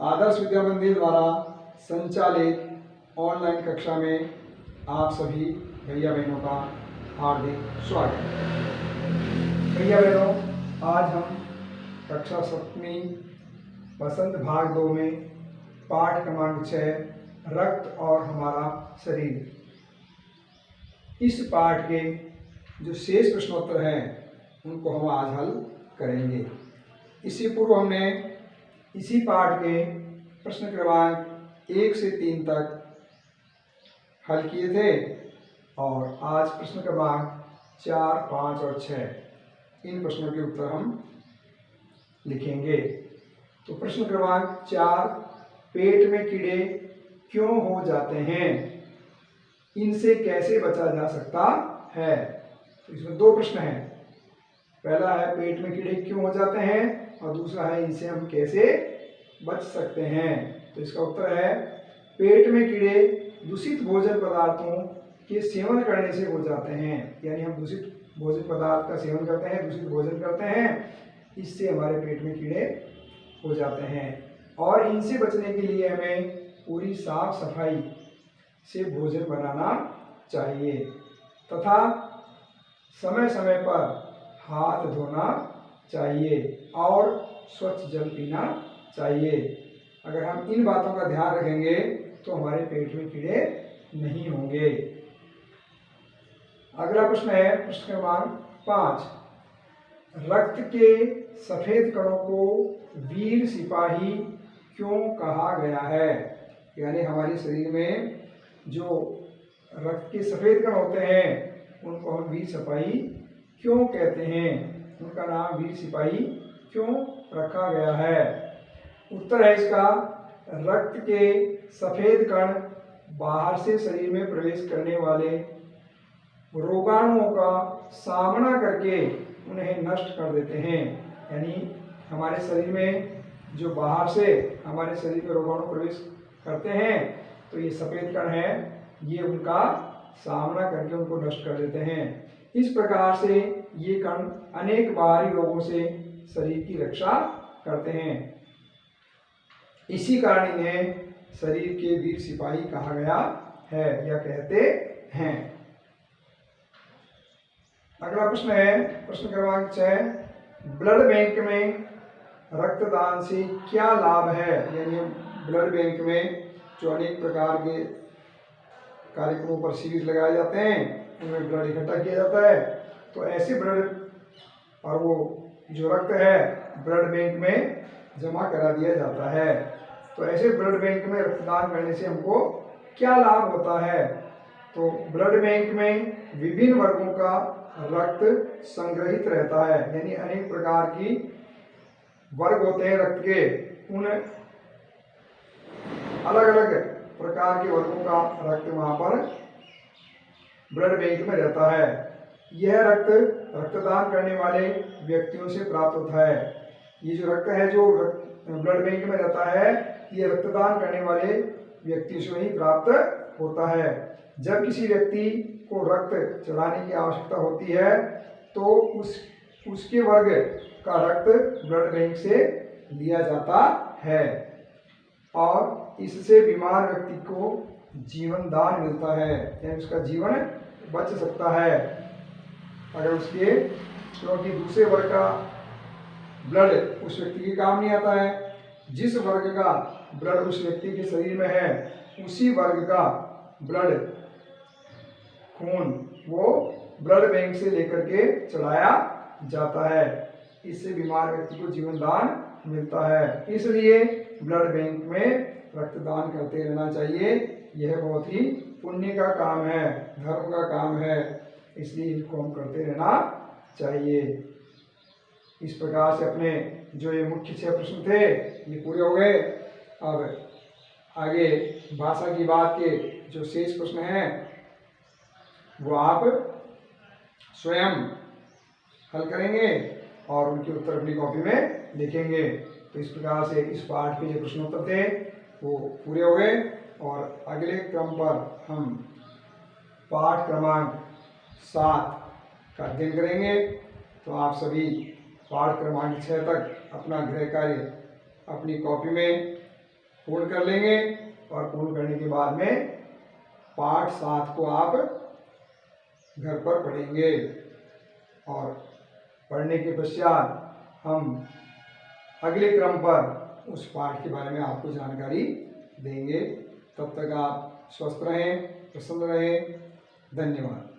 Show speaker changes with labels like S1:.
S1: आदर्श विद्या मंदिर द्वारा संचालित ऑनलाइन कक्षा में आप सभी भैया बहनों का हार्दिक स्वागत है। भैया बहनों, आज हम कक्षा 7वीं बसंत भाग 2 में पाठ क्रमांक 6 रक्त और हमारा शरीर, इस पाठ के जो शेष प्रश्नोत्तर हैं उनको हम आज हल करेंगे। इससे पूर्व हमने इसी पाठ के प्रश्न क्रमांक 1 से 3 तक हल किए थे और आज प्रश्न क्रमांक 4, 5 और 6 इन प्रश्नों के उत्तर हम लिखेंगे। तो प्रश्न क्रमांक 4, पेट में कीड़े क्यों हो जाते हैं, इनसे कैसे बचा जा सकता है। तो इसमें 2 प्रश्न हैं। पहला है पेट में कीड़े क्यों हो जाते हैं और दूसरा है इनसे हम कैसे बच सकते हैं। तो इसका उत्तर है पेट में कीड़े दूषित भोजन पदार्थों के सेवन करने से हो जाते हैं। यानी हम दूषित भोजन पदार्थ का सेवन करते हैं, दूषित भोजन करते हैं, इससे हमारे पेट में कीड़े हो जाते हैं। और इनसे बचने के लिए हमें पूरी साफ सफाई से भोजन बनाना चाहिए तथा समय समय पर हाथ धोना चाहिए और स्वच्छ जल पीना चाहिए। अगर हम इन बातों का ध्यान रखेंगे तो हमारे पेट में कीड़े नहीं होंगे। अगला प्रश्न है प्रश्न क्रमांक 5, रक्त के सफेद कणों को वीर सिपाही क्यों कहा गया है। यानी हमारे शरीर में जो रक्त के सफेद कण होते हैं उनको हम वीर सिपाही क्यों कहते हैं, उनका नाम वीर सिपाही क्यों रखा गया है। उत्तर है इसका, रक्त के सफेद कण बाहर से शरीर में प्रवेश करने वाले रोगाणुओं का सामना करके उन्हें नष्ट कर देते हैं। यानी हमारे शरीर में जो बाहर से हमारे शरीर में रोगाणु प्रवेश करते हैं तो ये सफेद कण हैं, ये उनका सामना करके उनको नष्ट कर देते हैं। इस प्रकार से ये कण अनेक बाहरी रोगों से शरीर की रक्षा करते हैं। इसी कारण इन्हें शरीर के वीर सिपाही कहा गया है या कहते हैं। अगला प्रश्न है प्रश्न क्रमांक 6, ब्लड बैंक में रक्तदान से क्या लाभ है। यानी ब्लड बैंक में जो अनेक प्रकार के कार्यक्रमों पर शिविर लगाए जाते हैं, उनमें ब्लड इकट्ठा किया जाता है। तो ऐसे ब्लड और वो जो रक्त है ब्लड बैंक में जमा करा दिया जाता है। तो ऐसे ब्लड बैंक में रक्तदान करने से हमको क्या लाभ होता है। तो ब्लड बैंक में विभिन्न वर्गों का रक्त संग्रहित रहता है। यानी अनेक प्रकार की वर्ग होते हैं रक्त के, उन अलग अलग प्रकार के वर्गों का रक्त वहाँ पर ब्लड बैंक में रहता है। यह रक्त रक्तदान करने वाले व्यक्तियों से प्राप्त होता है। ये जो रक्त है जो ब्लड बैंक में रहता है, ये रक्तदान करने वाले व्यक्ति से ही प्राप्त होता है। जब किसी व्यक्ति को रक्त चढ़ाने की आवश्यकता होती है तो उसके वर्ग का रक्त ब्लड बैंक से लिया जाता है और इससे बीमार व्यक्ति को जीवन दान मिलता है। यानी उसका जीवन बच सकता है अगर उसके, क्योंकि दूसरे वर्ग का ब्लड उस व्यक्ति के काम नहीं आता है। जिस वर्ग का ब्लड उस व्यक्ति के शरीर में है उसी वर्ग का ब्लड खून वो ब्लड बैंक से लेकर के चढ़ाया जाता है। इससे बीमार व्यक्ति को जीवन दान मिलता है। इसलिए ब्लड बैंक में रक्तदान करते रहना चाहिए। यह बहुत ही पुण्य का काम है, धर्म का काम है, इसलिए इसको हम करते रहना चाहिए। इस प्रकार से अपने जो ये मुख्य 6 प्रश्न थे ये पूरे हो गए। अब आगे भाषा की बात के जो शेष प्रश्न हैं वो आप स्वयं हल करेंगे और उनके उत्तर अपनी कॉपी में लिखेंगे। तो इस प्रकार से इस पाठ के जो प्रश्नोत्तर थे वो पूरे हो गए और अगले क्रम पर हम पाठ क्रमांक 7 का अध्ययन करेंगे। तो आप सभी पाठ क्रमांक 6 तक अपना गृह कार्य अपनी कॉपी में पूर्ण कर लेंगे और पूर्ण करने के बाद में पाठ 7 को आप घर पर पढ़ेंगे और पढ़ने के पश्चात हम अगले क्रम पर उस पाठ के बारे में आपको जानकारी देंगे। तब तक आप स्वस्थ रहें, प्रसन्न रहें। धन्यवाद।